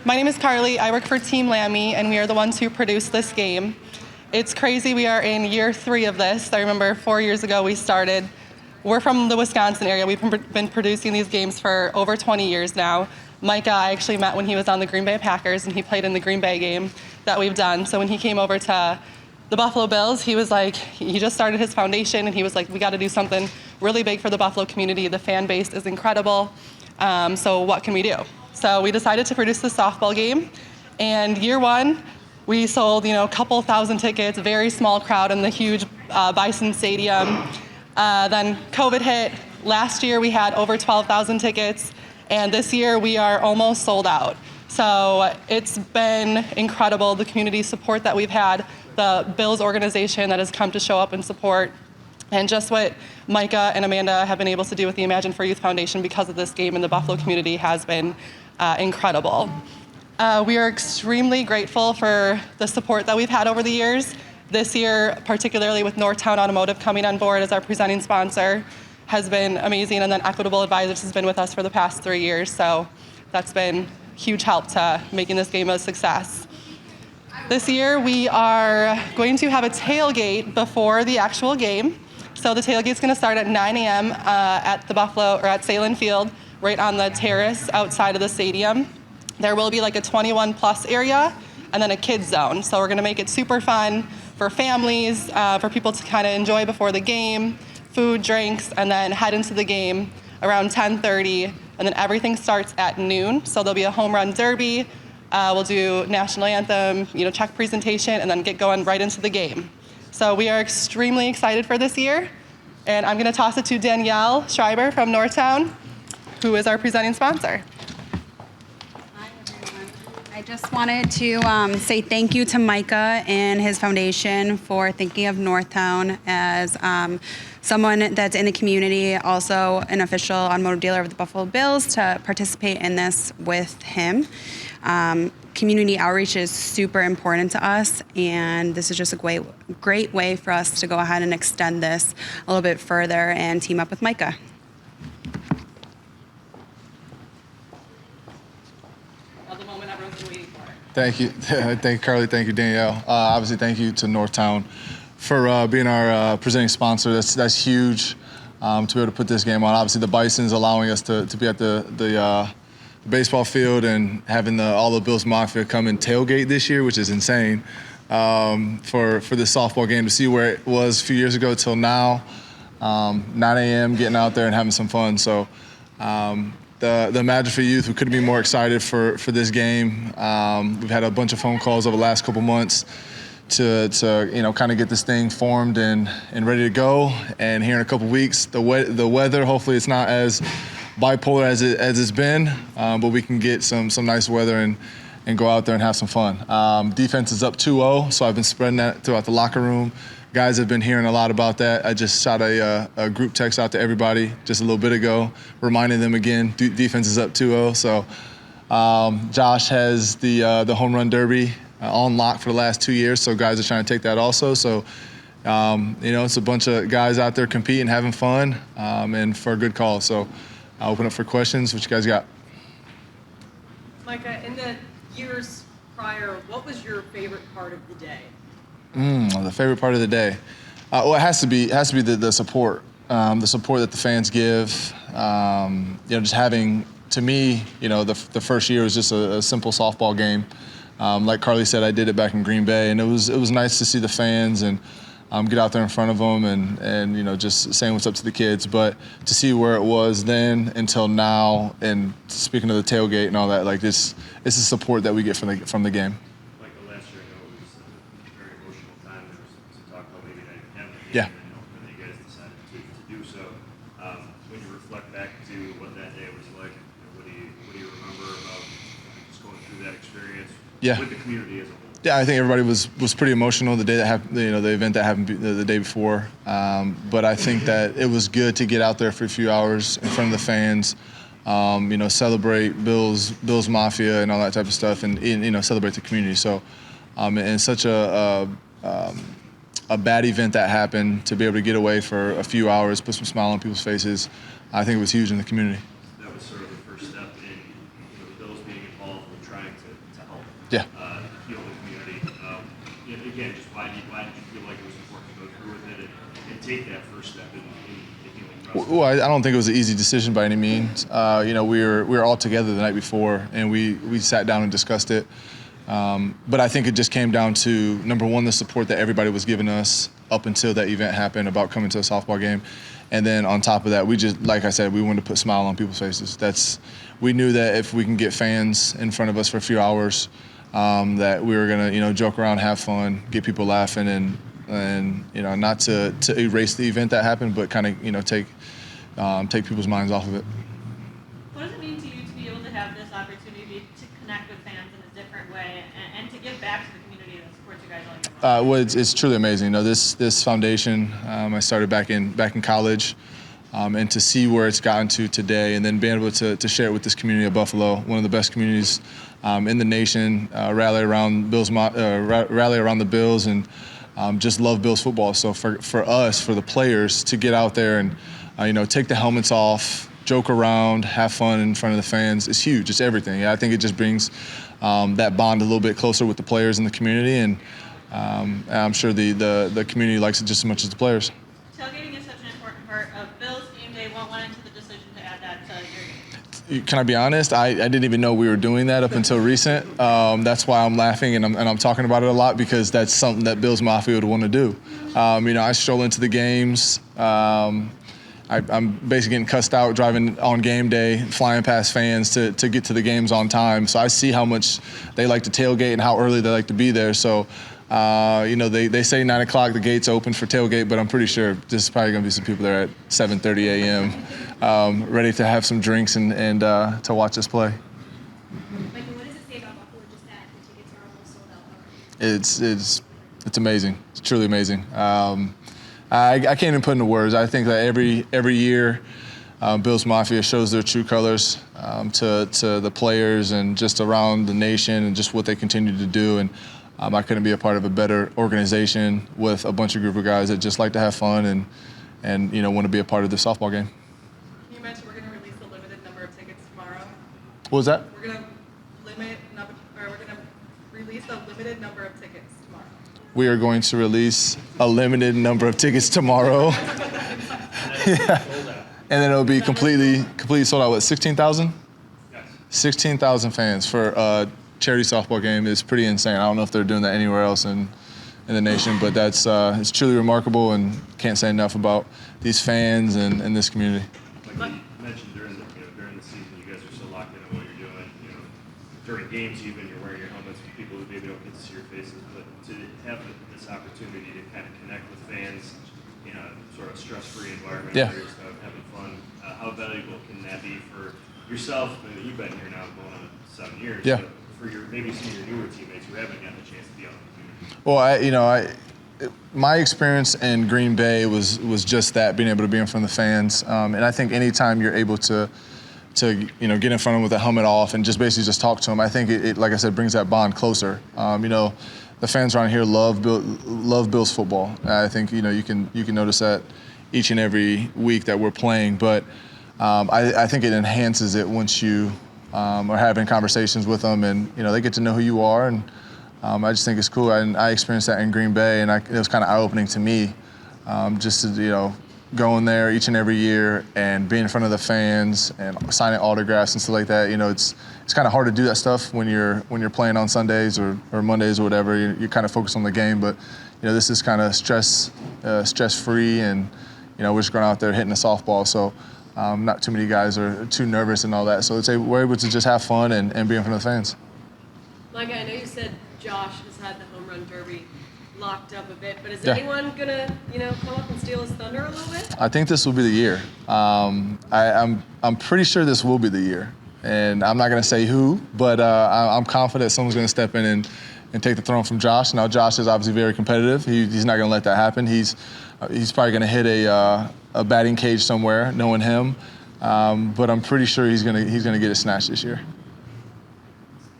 My name is Carly. I work for Team Lammy, and we are the ones who produced this game. It's crazy. We are in year 3 of this. I remember 4 years ago we started. We're from the Wisconsin area. We've been producing these games for over 20 years now. Micah, I actually met when he was on the Green Bay Packers, and he played in the Green Bay game that we've done. So when he came over to the Buffalo Bills, he was like, he just started his foundation, and he was like, we got to do something really big for the Buffalo community. The fan base is incredible. So what can we do? So we decided to produce the softball game, and year 1, we sold, a couple thousand tickets, very small crowd in the huge Bison Stadium. Then COVID hit. Last year we had over 12,000 tickets, and this year we are almost sold out. So it's been incredible, the community support that we've had, the Bills organization that has come to show up and support, and just what Micah and Amanda have been able to do with the Imagine for Youth Foundation because of this game in the Buffalo community has been incredible. We are extremely grateful for the support that we've had over the years. This year, particularly with Northtown Automotive coming on board as our presenting sponsor, has been amazing. And then Equitable Advisors has been with us for the past 3 years. So that's been huge help to making this game a success. This year, we are going to have a tailgate before the actual game. So the tailgate's going to start at 9 a.m. At the Buffalo, or at Salem Field, right on the terrace outside of the stadium. There will be like a 21 plus area and then a kids zone. So we're going to make it super fun for families, for people to kind of enjoy before the game, food, drinks, and then head into the game around 10:30. And then everything starts at noon. So there'll be a home run derby. We'll do national anthem, check presentation, and then get going right into the game. So we are extremely excited for this year. And I'm going to toss it to Danielle Schreiber from Northtown, who is our presenting sponsor. Hi, everyone. I just wanted to say thank you to Micah and his foundation for thinking of Northtown as someone that's in the community, also an official automotive dealer of the Buffalo Bills, to participate in this with him. Community outreach is super important to us, and this is just a great way for us to go ahead and extend this a little bit further and team up with Micah. The moment everyone's been waiting for. Thank you. Thank you, Carly. Thank you, Danielle. Obviously, thank you to Northtown for being our presenting sponsor. That's huge to be able to put this game on. Obviously, the Bison's allowing us to be at the baseball field and having all the Bills Mafia come and tailgate this year, which is insane for this softball game, to see where it was a few years ago till now. 9 a.m. getting out there and having some fun. So the Imagine for Youth, we couldn't be more excited for this game. We've had a bunch of phone calls over the last couple months to kind of get this thing formed and ready to go. And here in a couple weeks, the weather, hopefully it's not as bipolar as it's been, but we can get some nice weather and go out there and have some fun. Defense is up 2-0, so I've been spreading that throughout the locker room. Guys have been hearing a lot about that. I just shot a group text out to everybody just a little bit ago, reminding them again, defense is up 2-0. So Josh has the home run derby on lock for the last 2 years, so guys are trying to take that also. So it's a bunch of guys out there competing, having fun, and for a good cause. So I'll open up for questions. What you guys got? Micah, in the years prior, what was your favorite part of the day? The favorite part of the day. Well, it has to be the support. The support that the fans give. Just having, to me, the first year was just a simple softball game. Like Carly said, I did it back in Green Bay, and it was nice to see the fans and get out there in front of them and just saying what's up to the kids. But to see where it was then until now, and speaking of the tailgate and all that, like this is support that we get from the game. Like the last year, I know it was a very emotional time. There was some talk about maybe not even having the Yeah. game, and you guys decided to do so. When you reflect back to what that day was like, what do you remember about just going through that experience with the community as a whole? Yeah, I think everybody was pretty emotional the day that happened, the event that happened the day before. But I think that it was good to get out there for a few hours in front of the fans, celebrate Bills Mafia and all that type of stuff, and celebrate the community. So, and such a bad event that happened, to be able to get away for a few hours, put some smile on people's faces, I think it was huge in the community. That was sort of the first step in the Bills being involved with trying trying to help Yeah. heal the community. Again, just why did you feel like it was important to go through with it and take that first step in the healing process? Well, I don't think it was an easy decision by any means. We were all together the night before, and we sat down and discussed it. But I think it just came down to, number one, the support that everybody was giving us up until that event happened about coming to a softball game. And then on top of that, we just, like I said, we wanted to put a smile on people's faces. We knew that if we can get fans in front of us for a few hours, that we were gonna, joke around, have fun, get people laughing, and not to erase the event that happened, but kind of, take people's minds off of it. What does it mean to you to be able to have this opportunity to connect with fans in a different way and to give back to the community that supports you guys all year long? Well, it's truly amazing. This foundation, I started back in college, and to see where it's gotten to today, and then being able to share it with this community of Buffalo, one of the best communities in the nation, rally around the Bills, and just love Bills football. So for us, for the players, to get out there and take the helmets off, joke around, have fun in front of the fans, is huge. It's everything. Yeah, I think it just brings that bond a little bit closer with the players and the community, and I'm sure the community likes it just as much as the players. Tailgating is such an important part of Bill's game day. What went into the decision to add that to your game? Can I be honest? I didn't even know we were doing that up until recent. That's why I'm laughing and I'm talking about it a lot, because that's something that Bills Mafia would want to do. I stroll into the games. I'm basically getting cussed out driving on game day, flying past fans to get to the games on time. So I see how much they like to tailgate and how early they like to be there. So, they say 9 o'clock the gates open for tailgate, but I'm pretty sure there's probably going to be some people there at 7:30 a.m. Ready to have some drinks and to watch us play. Micah, what does it say about Buffalo just that the tickets are almost sold out already? It's amazing. It's truly amazing. I can't even put into words. I think that every year, Bills Mafia shows their true colors to the players and just around the nation, and just what they continue to do. And I couldn't be a part of a better organization with a bunch of group of guys that just like to have fun and want to be a part of the softball game. You mentioned we're going to release a limited number of tickets tomorrow. What was that? We're going to release a limited number of tickets tomorrow. We are going to release a limited number of tickets tomorrow. Yeah. And then it'll be completely sold out. What, 16,000? Yes. 16,000 fans for a charity softball game is pretty insane. I don't know if they're doing that anywhere else in the nation, but that's it's truly remarkable, and can't say enough about these fans and this community. Like you mentioned during the season, you guys are so locked in on what you're doing. During games, even you're wearing your helmets. People who maybe don't get to see your faces, but to have this opportunity to kind of connect with fans in a sort of stress-free environment, Yeah. where you're just having fun. How valuable can that be for yourself? I mean, you've been here now going on 7 years. Yeah. But for maybe some of your newer teammates who haven't gotten a chance to be on the community. Well, my experience in Green Bay was just that, being able to be in front of the fans. And I think anytime you're able to get in front of them with the helmet off and just basically just talk to them, I think it like I said, brings that bond closer. The fans around here love Bills football. I think you can notice that each and every week that we're playing. But I think it enhances it once you are having conversations with them, and they get to know who you are. And I just think it's cool. I experienced that in Green Bay, and it was kind of eye-opening to me, just to going there each and every year and being in front of the fans and signing autographs and stuff like that. It's kind of hard to do that stuff when you're playing on Sundays or Mondays or whatever. You're kind of focused on the game, but this is kind of stress-free, and we're just going out there hitting a softball. So not too many guys are too nervous and all that. So we're able to just have fun and be in front of the fans. Micah, I know you said Josh has had the home run derby locked up a bit, but is Yeah. anyone gonna, come up and steal his thunder a little bit? I think this will be the year. I'm pretty sure this will be the year, and I'm not going to say who, but I'm confident someone's going to step in and take the throne from Josh. Now, Josh is obviously very competitive. He's not going to let that happen. He's probably going to hit a batting cage somewhere, knowing him, but I'm pretty sure he's going to get a snatch this year.